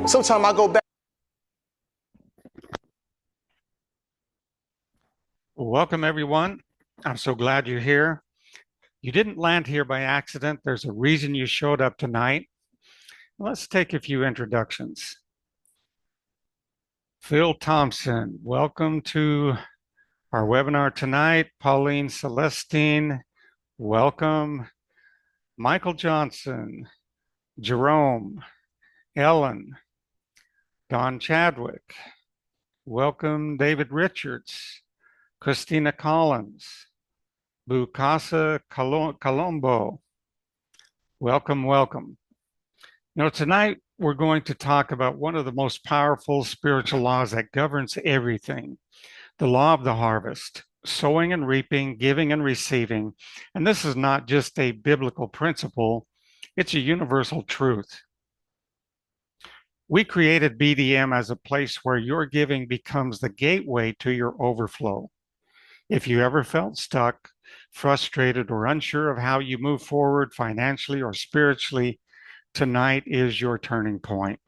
Sometimes I go back. Welcome, everyone. I'm so glad you're here. You didn't land here by accident. There's a reason you showed up tonight. Let's take a few introductions. Phil Thompson, welcome to our webinar tonight. Pauline Celestine, welcome. Michael Johnson, Jerome, Ellen, Don Chadwick, welcome. David Richards, Christina Collins, Bukasa Colombo, welcome, welcome. Tonight we're going to talk about one of the most powerful spiritual laws that governs everything, the law of the harvest, sowing and reaping, giving and receiving. And this is not just a biblical principle, it's a universal truth. We created BDM as a place where your giving becomes the gateway to your overflow. If you ever felt stuck, frustrated, or unsure of how you move forward financially or spiritually, tonight is your turning point.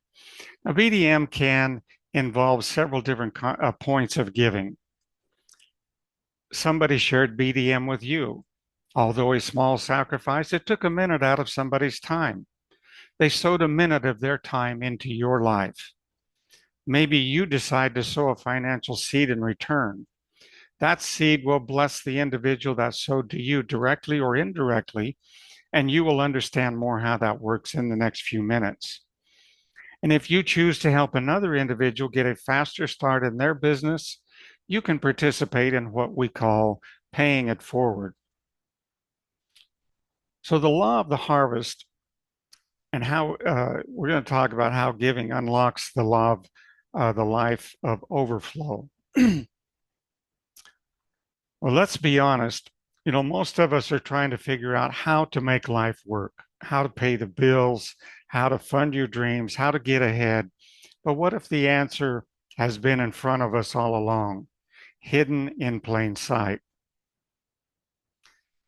Now, BDM can involve several different points of giving. Somebody shared BDM with you. Although a small sacrifice, it took a minute out of somebody's time. They sowed a minute of their time into your life. Maybe you decide to sow a financial seed in return. That seed will bless the individual that sowed to you directly or indirectly, and you will understand more how that works in the next few minutes. And if you choose to help another individual get a faster start in their business, you can participate in what we call paying it forward. So the law of the harvest, and how we're going to talk about how giving unlocks the law of the life of overflow. Well, let's be honest. Most of us are trying to figure out how to make life work, how to pay the bills, how to fund your dreams, how to get ahead. But what if the answer has been in front of us all along, hidden in plain sight?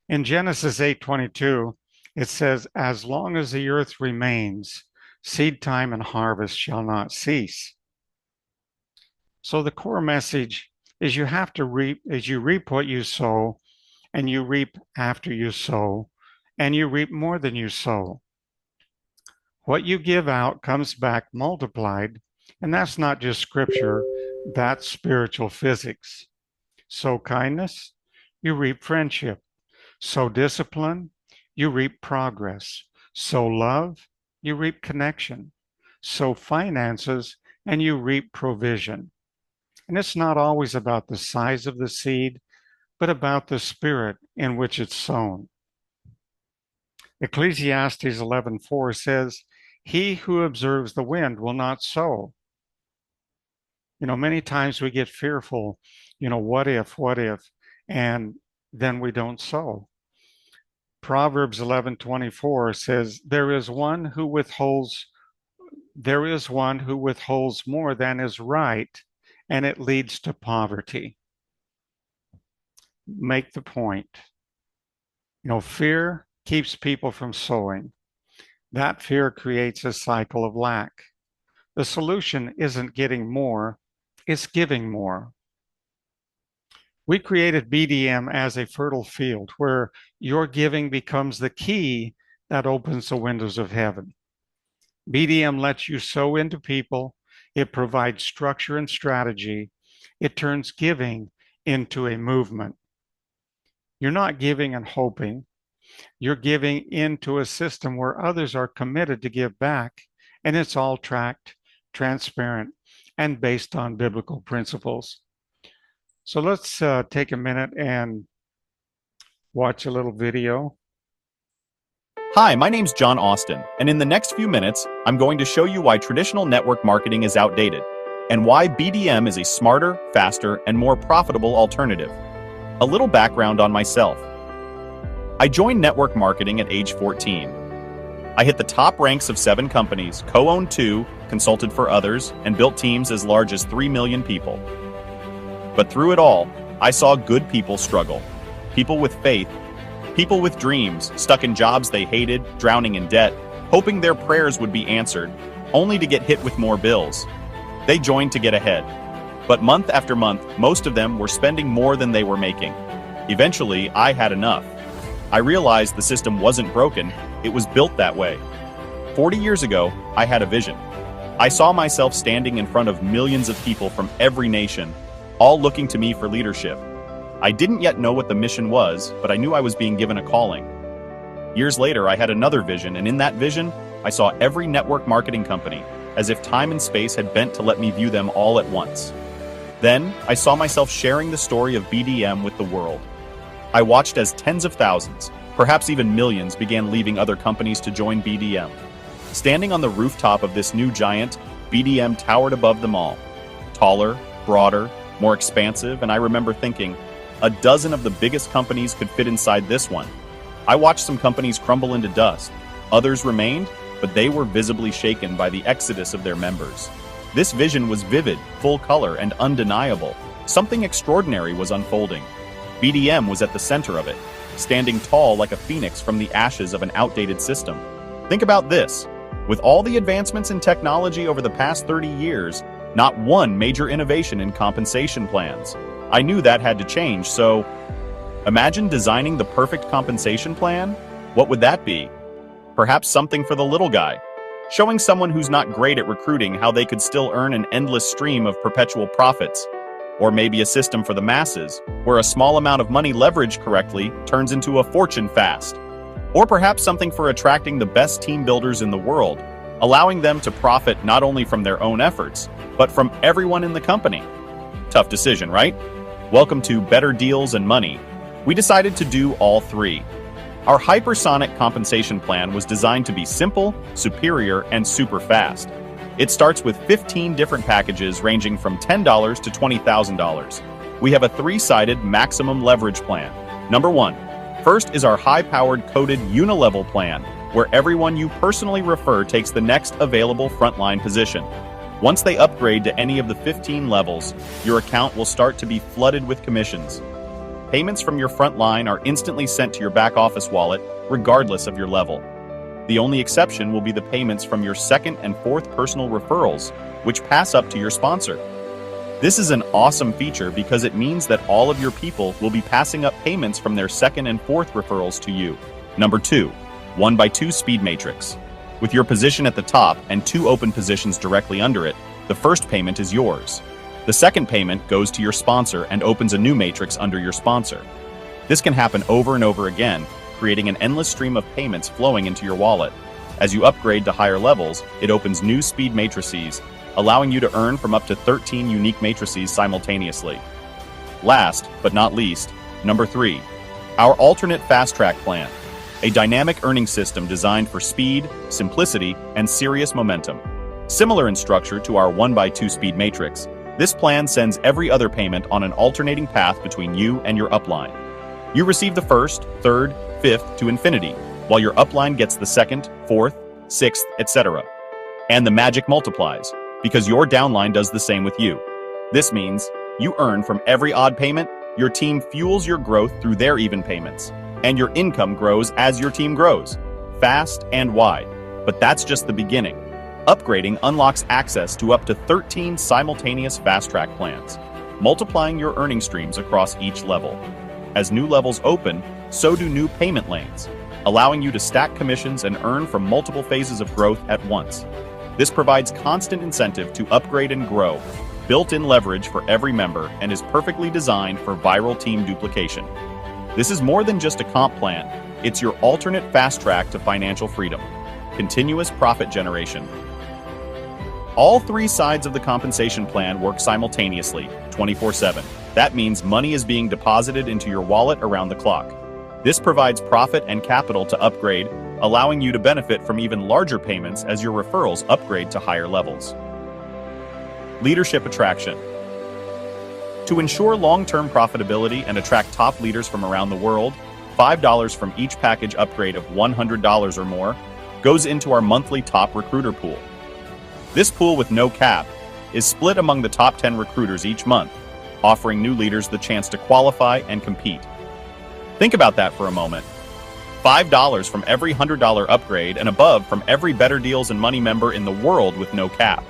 In Genesis 8:22, it says, "As long as the earth remains, seed time and harvest shall not cease." So the core message is you have to reap, as you reap what you sow, and you reap after you sow, and you reap more than you sow. What you give out comes back multiplied, and that's not just scripture, that's spiritual physics. Sow kindness, you reap friendship. Sow discipline, you reap progress. Sow love, you reap connection. Sow finances, and you reap provision. And it's not always about the size of the seed, but about the spirit in which it's sown. Ecclesiastes 11:4 says, "He who observes the wind will not sow." Many times we get fearful, what if, and then we don't sow. Proverbs 11:24 says, there is one who withholds more than is right, and it leads to poverty. Make the point. Fear keeps people from sowing. That fear creates a cycle of lack. The solution isn't getting more, it's giving more. We created BDM as a fertile field where your giving becomes the key that opens the windows of heaven. BDM lets you sow into people. It provides structure and strategy. It turns giving into a movement. You're not giving and hoping. You're giving into a system where others are committed to give back, and it's all tracked, transparent, and based on biblical principles. So let's take a minute and watch a little video. Hi, my name's John Austin, and in the next few minutes, I'm going to show you why traditional network marketing is outdated, and why BDM is a smarter, faster, and more profitable alternative. A little background on myself. I joined network marketing at age 14. I hit the top ranks of 7 companies, co-owned 2, consulted for others, and built teams as large as 3 million people. But through it all, I saw good people struggle. People with faith, people with dreams, stuck in jobs they hated, drowning in debt, hoping their prayers would be answered, only to get hit with more bills. They joined to get ahead. But month after month, most of them were spending more than they were making. Eventually, I had enough. I realized the system wasn't broken, it was built that way. 40 years ago, I had a vision. I saw myself standing in front of millions of people from every nation, all looking to me for leadership. I didn't yet know what the mission was, but I knew I was being given a calling. Years later, I had another vision, and in that vision, I saw every network marketing company, as if time and space had bent to let me view them all at once. Then, I saw myself sharing the story of BDM with the world. I watched as tens of thousands, perhaps even millions, began leaving other companies to join BDM. Standing on the rooftop of this new giant, BDM towered above them all. Taller, broader, more expansive, and I remember thinking, a dozen of the biggest companies could fit inside this one. I watched some companies crumble into dust. Others remained, but they were visibly shaken by the exodus of their members. This vision was vivid, full color, and undeniable. Something extraordinary was unfolding. BDM was at the center of it, standing tall like a phoenix from the ashes of an outdated system. Think about this. With all the advancements in technology over the past 30 years, not one major innovation in compensation plans. I knew that had to change, so imagine designing the perfect compensation plan? What would that be? Perhaps something for the little guy, showing someone who's not great at recruiting how they could still earn an endless stream of perpetual profits. Or maybe a system for the masses, where a small amount of money leveraged correctly turns into a fortune fast. Or perhaps something for attracting the best team builders in the world, allowing them to profit not only from their own efforts, but from everyone in the company. Tough decision, right? Welcome to Better Deals and Money. We decided to do all three. Our hypersonic compensation plan was designed to be simple, superior, and super fast. It starts with 15 different packages ranging from $10 to $20,000. We have a three-sided maximum leverage plan. Number one, first is our high-powered coded unilevel plan, where everyone you personally refer takes the next available frontline position. Once they upgrade to any of the 15 levels, your account will start to be flooded with commissions. Payments from your front line are instantly sent to your back office wallet, regardless of your level. The only exception will be the payments from your second and fourth personal referrals, which pass up to your sponsor. This is an awesome feature because it means that all of your people will be passing up payments from their second and fourth referrals to you. Number two, 1x2 speed matrix. With your position at the top and two open positions directly under it, the first payment is yours. The second payment goes to your sponsor and opens a new matrix under your sponsor. This can happen over and over again, creating an endless stream of payments flowing into your wallet. As you upgrade to higher levels, it opens new speed matrices, allowing you to earn from up to 13 unique matrices simultaneously. Last, but not least, number three, our alternate fast track plan. A dynamic earning system designed for speed, simplicity, and serious momentum. Similar in structure to our 1x2 speed matrix, this plan sends every other payment on an alternating path between you and your upline. You receive the first, third, fifth to infinity, while your upline gets the second, fourth, sixth, etc. And the magic multiplies, because your downline does the same with you. This means you earn from every odd payment, your team fuels your growth through their even payments, and your income grows as your team grows, fast and wide. But that's just the beginning. Upgrading unlocks access to up to 13 simultaneous fast-track plans, multiplying your earning streams across each level. As new levels open, so do new payment lanes, allowing you to stack commissions and earn from multiple phases of growth at once. This provides constant incentive to upgrade and grow, built-in leverage for every member, and is perfectly designed for viral team duplication. This is more than just a comp plan. It's your alternate fast track to financial freedom. Continuous profit generation. All three sides of the compensation plan work simultaneously, 24/7. That means money is being deposited into your wallet around the clock. This provides profit and capital to upgrade, allowing you to benefit from even larger payments as your referrals upgrade to higher levels. Leadership attraction. To ensure long-term profitability and attract top leaders from around the world, $5 from each package upgrade of $100 or more goes into our monthly top recruiter pool. This pool, with no cap, is split among the top 10 recruiters each month, offering new leaders the chance to qualify and compete. Think about that for a moment. $5 from every $100 upgrade and above from every Better Deals and Money member in the world with no cap.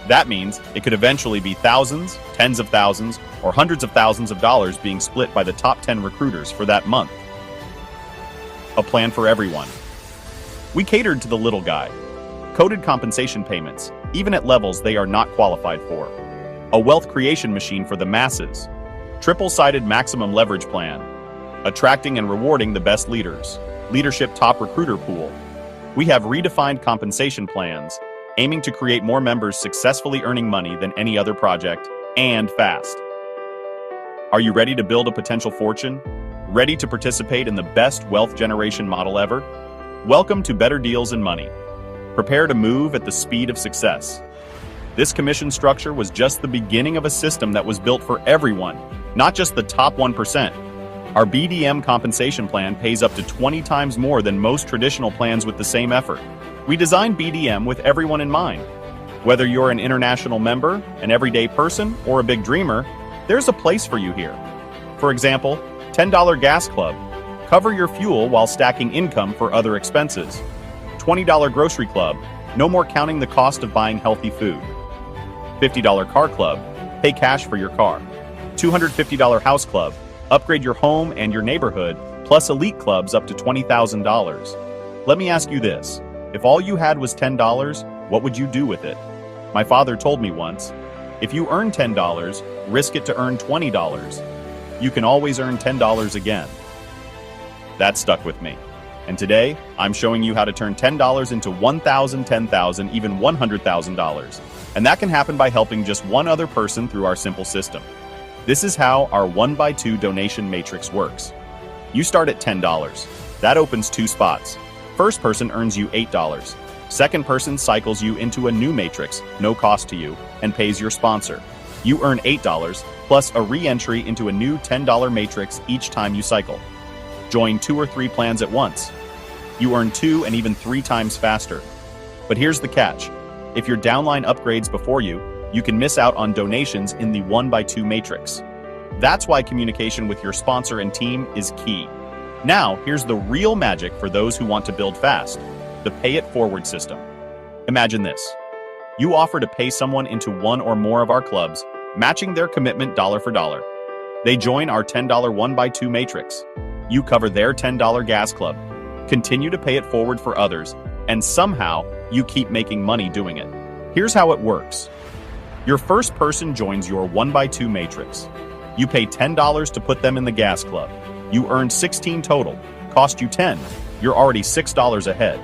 That means it could eventually be thousands, tens of thousands, or hundreds of thousands of dollars being split by the top 10 recruiters for that month. A plan for everyone. We catered to the little guy. Coded compensation payments, even at levels they are not qualified for. A wealth creation machine for the masses. Triple-sided maximum leverage plan. Attracting and rewarding the best leaders. Leadership top recruiter pool. We have redefined compensation plans, aiming to create more members successfully earning money than any other project, and fast. Are you ready to build a potential fortune? Ready to participate in the best wealth generation model ever? Welcome to Better Deals and Money. Prepare to move at the speed of success. This commission structure was just the beginning of a system that was built for everyone, not just the top 1%. Our BDM compensation plan pays up to 20 times more than most traditional plans with the same effort. We designed BDM with everyone in mind. Whether you're an international member, an everyday person, or a big dreamer, there's a place for you here. For example, $10 gas club. Cover your fuel while stacking income for other expenses. $20 grocery club. No more counting the cost of buying healthy food. $50 car club. Pay cash for your car. $250 house club. Upgrade your home and your neighborhood, plus elite clubs up to $20,000. Let me ask you this. If all you had was $10, what would you do with it? My father told me once, if you earn $10, risk it to earn $20. You can always earn $10 again. That stuck with me. And today, I'm showing you how to turn $10 into $1,000, $10,000, even $100,000. And that can happen by helping just one other person through our simple system. This is how our 1x2 donation matrix works. You start at $10. That opens 2 spots. First person earns you $8. Second person cycles you into a new matrix, no cost to you, and pays your sponsor. You earn $8 plus a re-entry into a new $10 matrix each time you cycle. Join 2 or 3 plans at once. You earn 2 and even 3 times faster. But here's the catch. If your downline upgrades before you, you can miss out on donations in the 1x2 matrix. That's why communication with your sponsor and team is key. Now, here's the real magic for those who want to build fast, the Pay It Forward system. Imagine this. You offer to pay someone into one or more of our clubs, matching their commitment dollar for dollar. They join our $10 1x2 matrix. You cover their $10 gas club, continue to pay it forward for others, and somehow you keep making money doing it. Here's how it works. Your first person joins your 1x2 matrix. You pay $10 to put them in the gas club. You earn 16 total, cost you 10. You're already $6 ahead.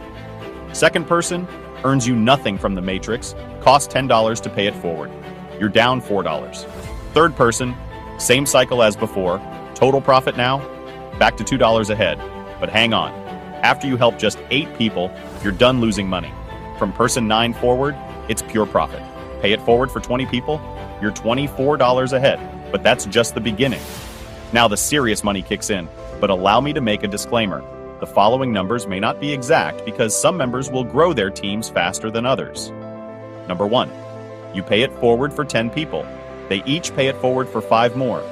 Second person earns you nothing from the matrix, costs $10 to pay it forward. You're down $4. Third person, same cycle as before, total profit now, back to $2 ahead. But hang on, after you help just 8 people, you're done losing money. From person 9 forward, it's pure profit. Pay it forward for 20 people, you're $24 ahead. But that's just the beginning. Now the serious money kicks in, but allow me to make a disclaimer. The following numbers may not be exact because some members will grow their teams faster than others. Number 1, you pay it forward for 10 people. They each pay it forward for 5 more.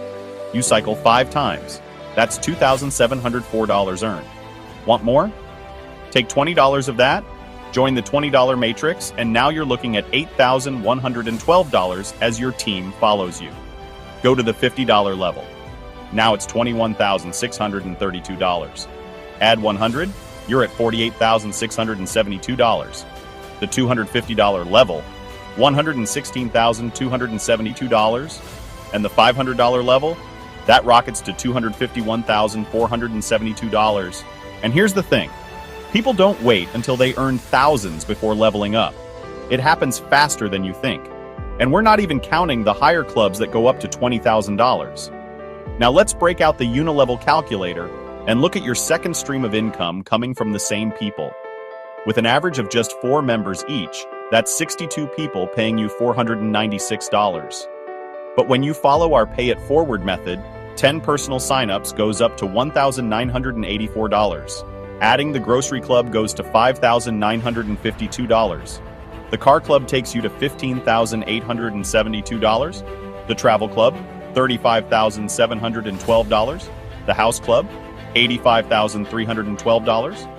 You cycle 5 times. That's $2,704 earned. Want more? Take $20 of that, join the $20 matrix, and now you're looking at $8,112 as your team follows you. Go to the $50 level. Now it's $21,632. Add 100, you're at $48,672. The $250 level, $116,272. And the $500 level, that rockets to $251,472. And here's the thing. People don't wait until they earn thousands before leveling up. It happens faster than you think. And we're not even counting the higher clubs that go up to $20,000. Now let's break out the unilevel calculator and look at your second stream of income coming from the same people. With an average of just 4 members each, that's 62 people paying you $496. But when you follow our Pay It Forward method, 10 personal signups goes up to $1,984. Adding the grocery club goes to $5,952. The car club takes you to $15,872. The travel club, $35,712. The house club, $85,312.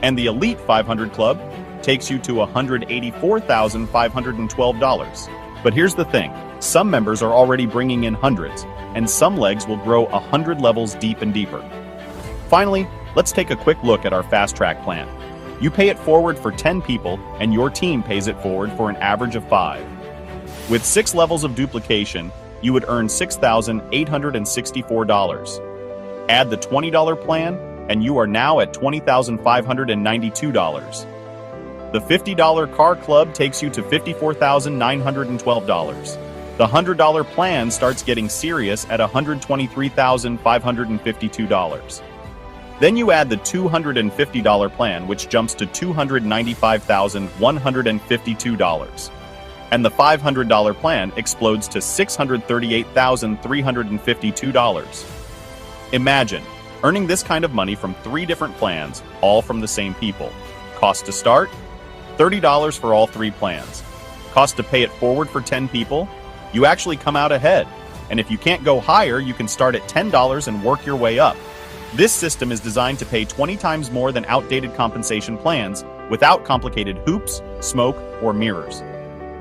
And the Elite 500 Club takes you to $184,512. But here's the thing, some members are already bringing in hundreds, and some legs will grow 100 levels deep and deeper. Finally, let's take a quick look at our fast track plan. You pay it forward for 10 people, and your team pays it forward for an average of 5. With 6 levels of duplication, you would earn $6,864. Add the $20 plan, and you are now at $20,592. The $50 car club takes you to $54,912. The $100 plan starts getting serious at $123,552. Then you add the $250 plan, which jumps to $295,152. And the $500 plan explodes to $638,352. Imagine earning this kind of money from 3 different plans, all from the same people. Cost to start? $30 for all 3 plans. Cost to pay it forward for 10 people? You actually come out ahead. And if you can't go higher, you can start at $10 and work your way up. This system is designed to pay 20 times more than outdated compensation plans without complicated hoops, smoke, or mirrors.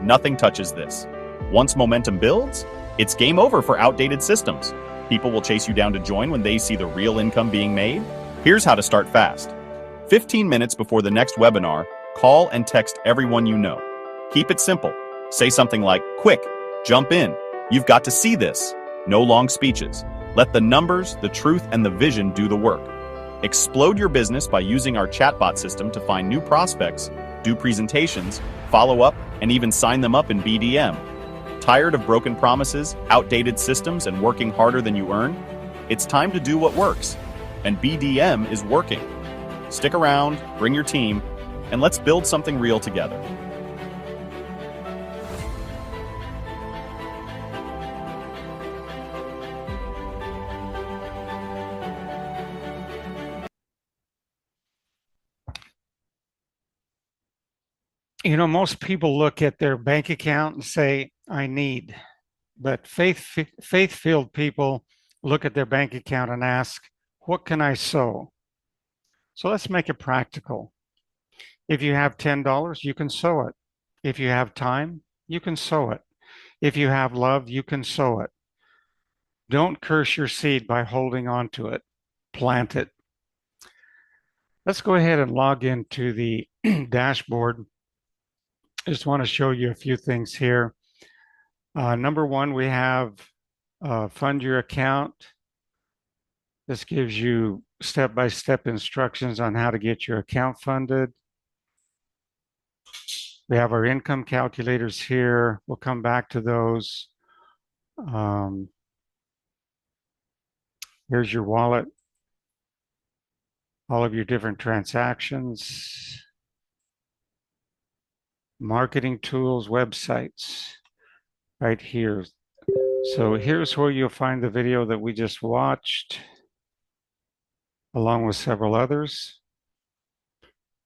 Nothing touches this. Once momentum builds, it's game over for outdated systems. People will chase you down to join when they see the real income being made. Here's how to start fast. 15 minutes before the next webinar, call and text everyone you know. Keep it simple. Say something like, "Quick, jump in. You've got to see this." No long speeches. Let the numbers, the truth, and the vision do the work. Explode your business by using our chatbot system to find new prospects, do presentations, follow up, and even sign them up in BDM. Tired of broken promises, outdated systems, and working harder than you earn? It's time to do what works. And BDM is working. Stick around, bring your team, and let's build something real together. You know, most people look at their bank account and say, I need. But faith-filled people look at their bank account and ask, what can I sow? So let's make it practical. If you have $10, you can sow it. If you have time, you can sow it. If you have love, you can sow it. Don't curse your seed by holding on to it. Plant it. Let's go ahead and log into the dashboard. I just want to show you a few things here. Number one, we have fund your account. This gives you step-by-step instructions on how to get your account funded. We have our income calculators here. We'll come back to those. Here's your wallet, all of your different transactions, marketing tools, websites, right here. So here's where you'll find the video that we just watched, along with several others.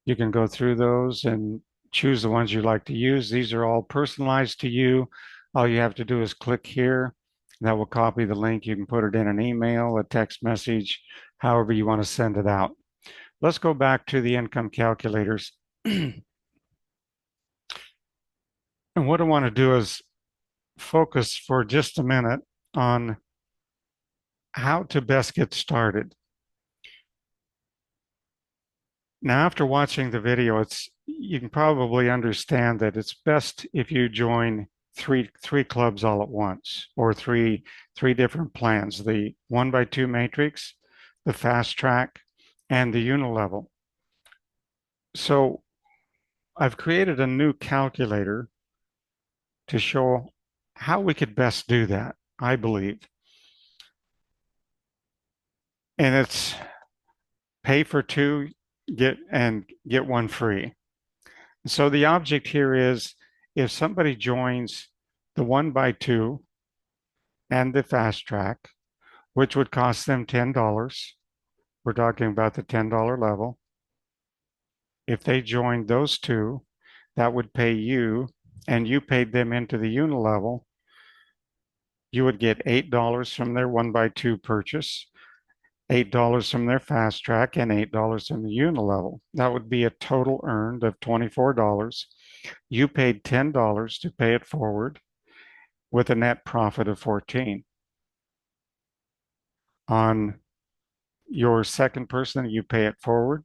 You can go through those and choose the ones you like to use. These are all personalized to you. All you have to do is click here. That will copy the link. You can put it in an email, a text message, however you want to send it out. Let's go back to the income calculators. And what I want to do is focus for just a minute on how to best get started. Now, after watching the video, you can probably understand that it's best if you join three clubs all at once, or three different plans: the 1x2 matrix, the fast track, and the unilevel. So I've created a new calculator to show how we could best do that, I believe. And it's pay for 2, get one free. So the object here is, if somebody joins the 1x2 and the fast track, which would cost them $10, we're talking about the $10 level. If they joined those 2, that would pay you, and you paid them into the unilevel, you would get $8 from their 1x2 purchase. $8 from their fast track, and $8 from the unilevel. That would be a total earned of $24. You paid $10 to pay it forward with a net profit of 14. On your second person, you pay it forward.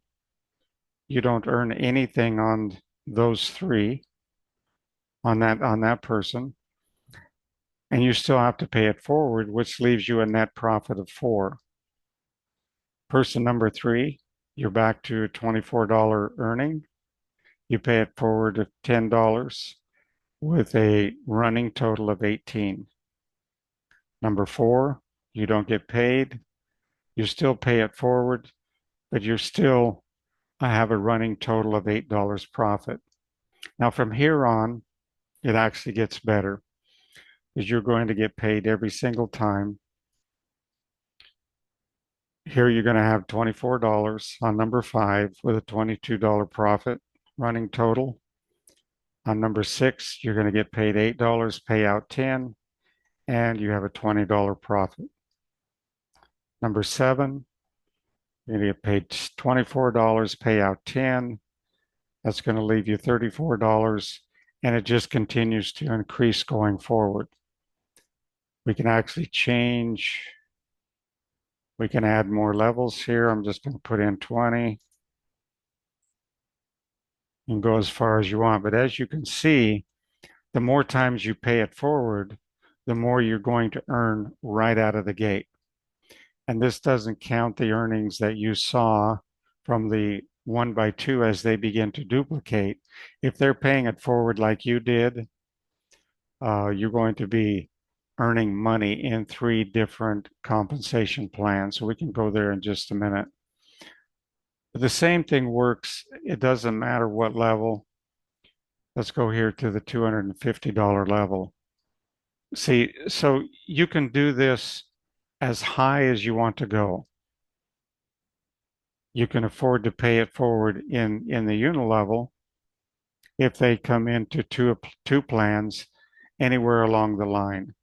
You don't earn anything on those three on that person, and you still have to pay it forward, which leaves you a net profit of 4. Person number 3, you're back to a $24 earning. You pay it forward of $10 with a running total of 18. Number 4, you don't get paid. You still pay it forward, but you're still have a running total of $8 profit. Now from here on, it actually gets better because you're going to get paid every single time. Here you're going to have $24 on number 5 with a $22 profit running total. On number 6, you're going to get paid $8, pay out 10, and you have a $20 profit. Number 7, you're going to get paid $24, pay out 10. That's going to leave you $34, and it just continues to increase going forward. We can actually change. We can add more levels here. I'm just going to put in 20 and go as far as you want. But as you can see, the more times you pay it forward, the more you're going to earn right out of the gate. And this doesn't count the earnings that you saw from the 1x2 as they begin to duplicate. If they're paying it forward like you did, you're going to be earning money in 3 different compensation plans. So we can go there in just a minute. But the same thing works. It doesn't matter what level. Let's go here to the $250 level. See, so you can do this as high as you want to go. You can afford to pay it forward in the unilevel if they come into two plans anywhere along the line.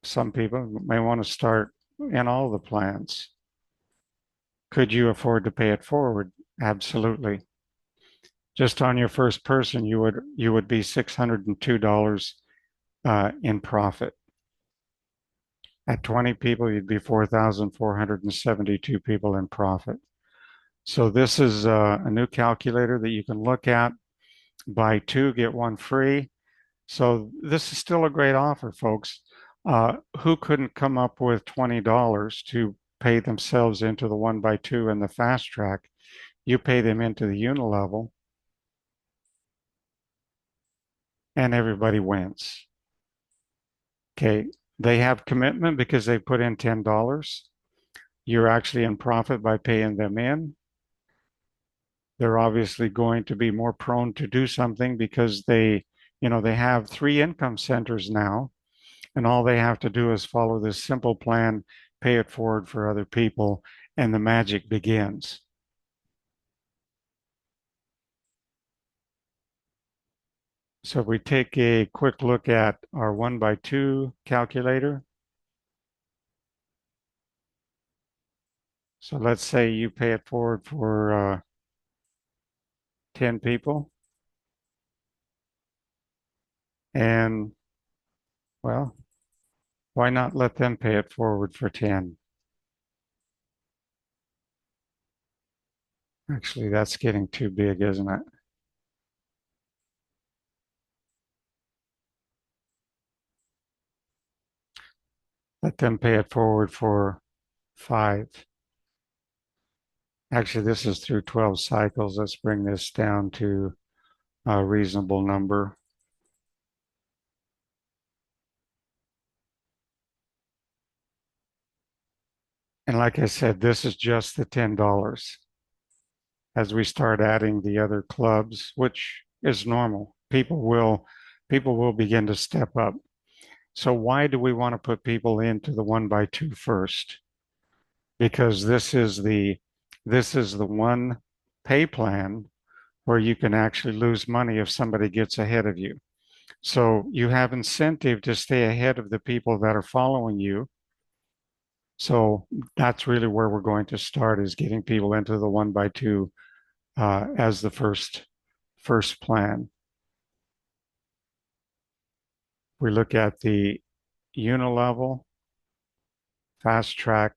Some people may want to start in all the plans. Could you afford to pay it forward? Absolutely. Just on your first person, you would be $602 in profit. At 20 people, you'd be 4,472 people in profit. So this is a new calculator that you can look at. Buy 2, get 1 free. So this is still a great offer, folks. Who couldn't come up with $20 to pay themselves into the 1x2 and the fast track? You pay them into the unilevel, and everybody wins. Okay, they have commitment because they put in $10. You're actually in profit by paying them in. They're obviously going to be more prone to do something because they have 3 income centers now, and all they have to do is follow this simple plan, pay it forward for other people, and the magic begins. So if we take a quick look at our 1x2 calculator. So let's say you pay it forward for 10 people. And, well, why not let them pay it forward for 10? Actually, that's getting too big, isn't it? Let them pay it forward for 5. Actually, this is through 12 cycles. Let's bring this down to a reasonable number. And like I said, this is just the $10. As we start adding the other clubs, which is normal, people will begin to step up. So why do we want to put people into the 1x2 first? Because this is the one pay plan where you can actually lose money if somebody gets ahead of you. So you have incentive to stay ahead of the people that are following you. So that's really where we're going to start, is getting people into the 1x2 as the first plan. We look at the unilevel, fast track.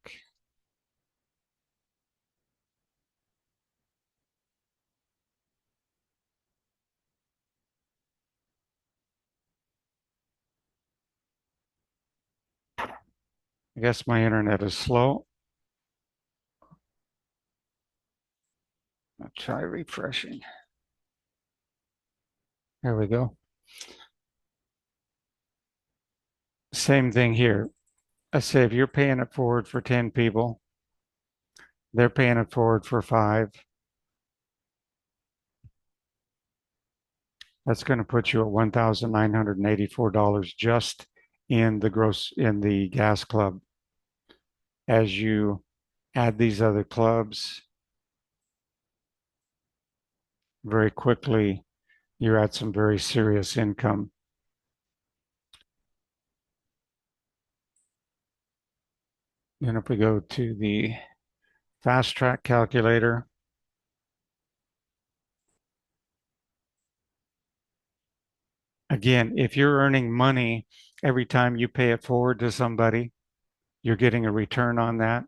I guess my internet is slow. I'll try refreshing. There we go. Same thing here. I say if you're paying it forward for 10 people, they're paying it forward for 5. That's going to put you at $1,984 just in the gas club. As you add these other clubs, very quickly you're at some very serious income. And if we go to the fast track calculator, again, if you're earning money every time you pay it forward to somebody, you're getting a return on that.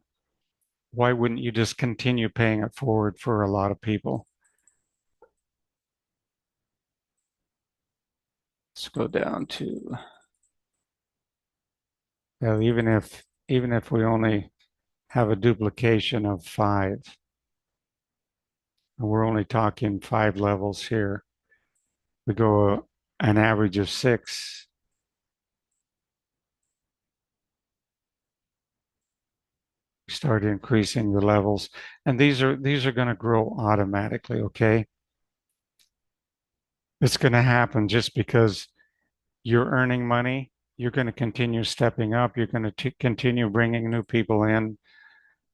Why wouldn't you just continue paying it forward for a lot of people? Let's go down to, well, even if we only have a duplication of 5, and we're only talking 5 levels here, we go an average of 6. Start increasing the levels, and these are going to grow automatically. Okay, it's going to happen just because you're earning money. You're going to continue stepping up. You're going to continue bringing new people in,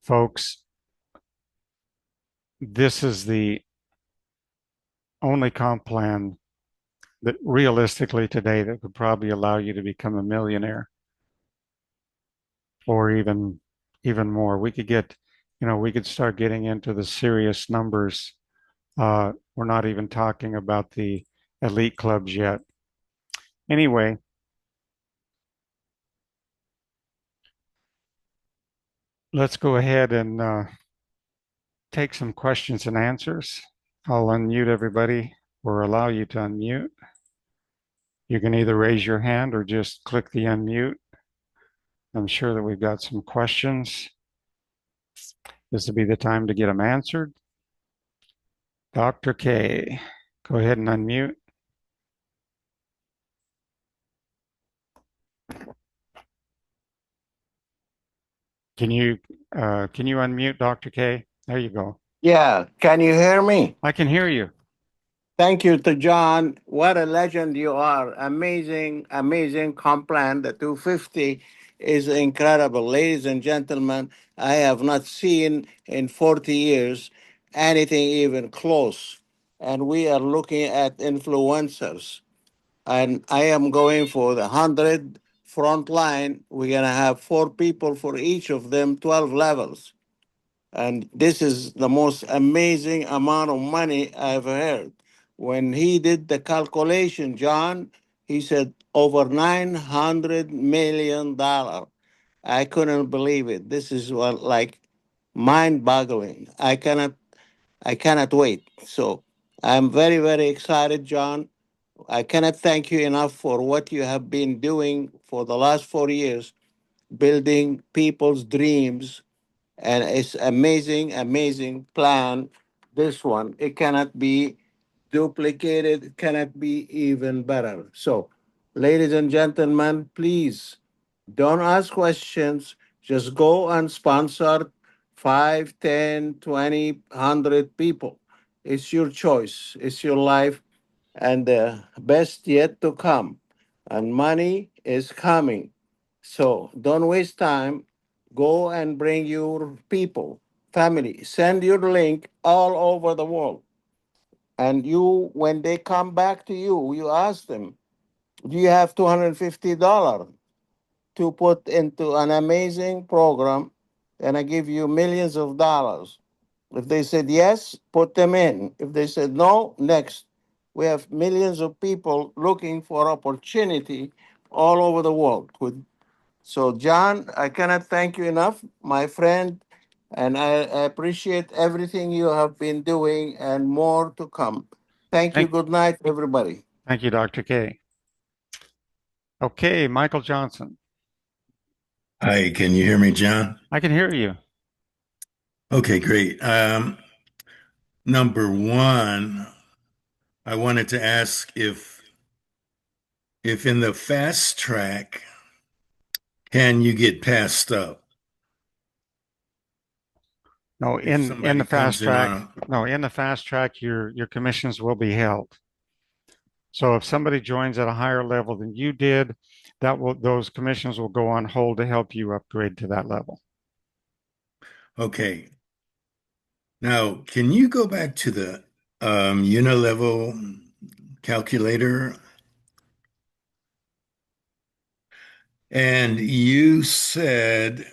folks. This is the only comp plan that realistically today that could probably allow you to become a millionaire, or even more. We could get, we could start getting into the serious numbers. We're not even talking about the elite clubs yet. Anyway, let's go ahead and take some questions and answers. I'll unmute everybody or allow you to unmute. You can either raise your hand or just click the unmute. I'm sure that we've got some questions. This will be the time to get them answered. Dr. K, go ahead and unmute. Can you unmute Dr. K? There you go. Yeah, can you hear me? I can hear you. Thank you to John. What a legend you are. Amazing, amazing comp plan. The 250 is incredible. Ladies and gentlemen, I have not seen in 40 years anything even close. And we are looking at influencers. And I am going for the 100 front line. We're going to have 4 people for each of them, 12 levels. And this is the most amazing amount of money I've heard. When he did the calculation, John, he said over $900 million. I couldn't believe it. This is what, like, mind-boggling. I cannot wait. So I'm very, very excited, John. I cannot thank you enough for what you have been doing for the last 4 years, building people's dreams, and it's amazing, amazing plan. This one, it cannot be duplicated, it cannot be even better. So, ladies and gentlemen, please don't ask questions. Just go and sponsor 5, 10, 20, 100 people. It's your choice, it's your life, and the best yet to come. And money is coming. So don't waste time. Go and bring your people, family. Send your link all over the world. And you, when they come back to you, you ask them, do you have $250 to put into an amazing program, and I give you millions of dollars. If they said yes, put them in. If they said no, next. We have millions of people looking for opportunity all over the world. So, John, I cannot thank you enough, my friend, and I appreciate everything you have been doing and more to come. Thank you. Thank, Good night, everybody. thank you, Dr. K. Okay, Michael Johnson. Hi, can you hear me, John? I can hear you. Okay, great. Number one, I wanted to ask if in the fast track, can you get passed up No, if in the somebody fast comes in track, on a, no, in the fast track, your commissions will be held. So if somebody joins at a higher level than you did, those commissions will go on hold to help you upgrade to that level. okay. Now, can you go back to the unilevel calculator? And you said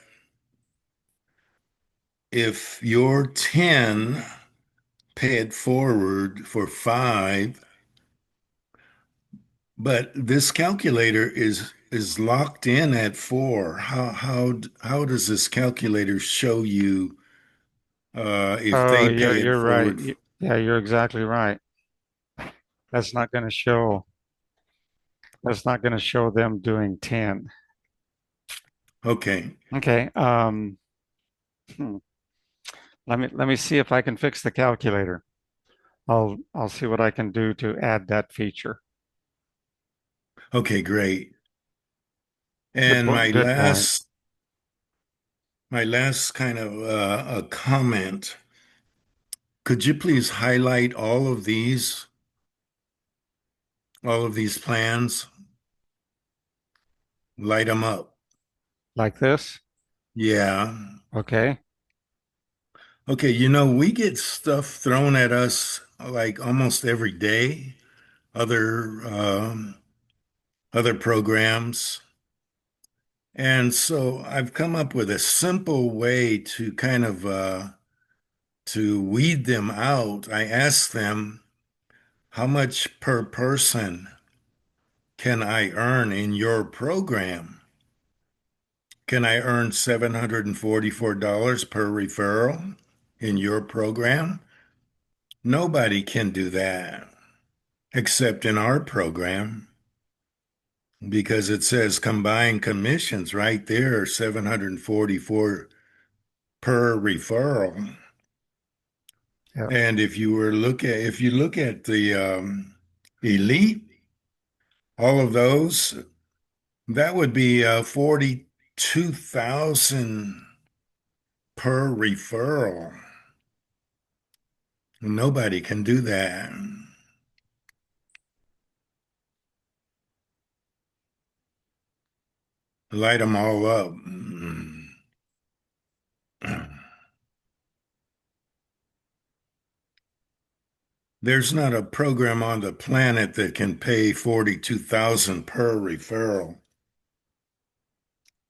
if you're 10, pay it forward for 5. But this calculator is locked in at 4. How does this calculator show you if Oh, they you're pay it you're right. forward? Yeah, you're exactly right. That's not going to show. That's not going to show them doing 10. Okay. Okay. Hmm. Let me see if I can fix the calculator. I'll see what I can do to add that feature. Okay, great. Good And point. Good point. my last kind of a comment. Could you please highlight all of these plans? Light them up. Like this. Yeah. Okay. Okay, we get stuff thrown at us like almost every day. Other other programs. And so I've come up with a simple way to kind of to weed them out. I ask them, how much per person can I earn in your program? Can I earn $744 per referral in your program? Nobody can do that except in our program because it says combined commissions right there, 744 per referral. Yeah. And if you look at the elite, all of those, that would be 42,000 per referral. Nobody can do that. Light them all up. There's not a program on the planet that can pay 42,000 per referral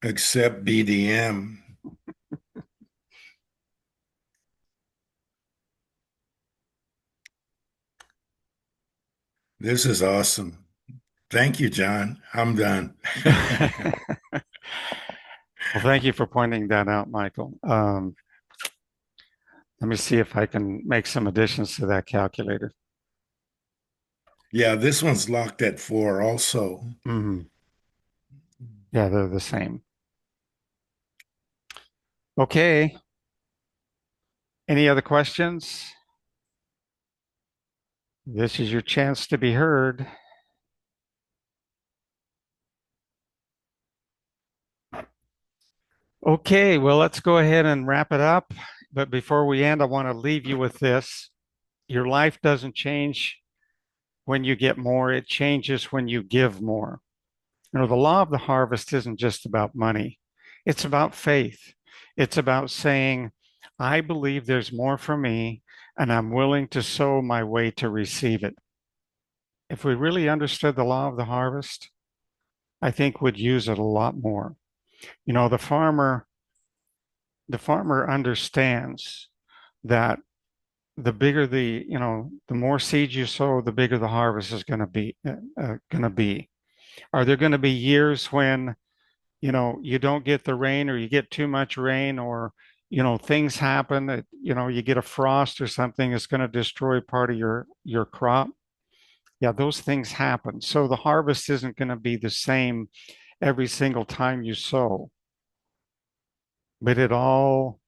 except BDM. This is awesome. Thank you, John. I'm done. Well, thank you for pointing that out, Michael. Let me see if I can make some additions to that calculator. Yeah, this one's locked at 4 also. Mhm. Yeah, they're the same. Okay. Any other questions? This is your chance to be heard. Okay, well, let's go ahead and wrap it up. But before we end, I want to leave you with this. Your life doesn't change when you get more, it changes when you give more. The law of the harvest isn't just about money, it's about faith. It's about saying, I believe there's more for me, and I'm willing to sow my way to receive it. If we really understood the law of the harvest, I think we'd use it a lot more. You know, the farmer understands that the bigger the more seeds you sow, the bigger the harvest is going to be. Are there going to be years when, you don't get the rain, or you get too much rain, or, things happen that, you get a frost or something that's going to destroy part of your crop? Yeah, those things happen. So the harvest isn't going to be the same every single time you sow, but it all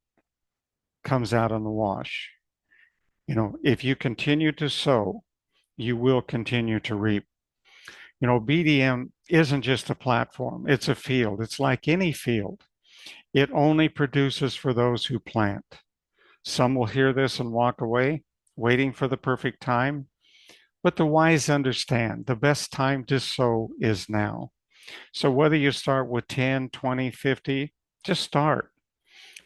comes out in the wash. If you continue to sow, you will continue to reap. BDM isn't just a platform, it's a field. It's like any field. It only produces for those who plant. Some will hear this and walk away, waiting for the perfect time. But the wise understand the best time to sow is now. So whether you start with 10, 20, 50, just start.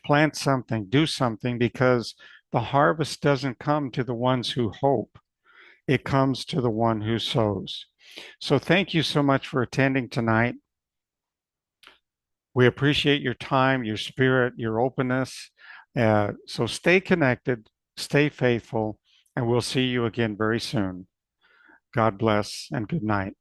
Plant something, do something, because the harvest doesn't come to the ones who hope. It comes to the one who sows. So thank you so much for attending tonight. We appreciate your time, your spirit, your openness. So stay connected, stay faithful, and we'll see you again very soon. God bless and good night.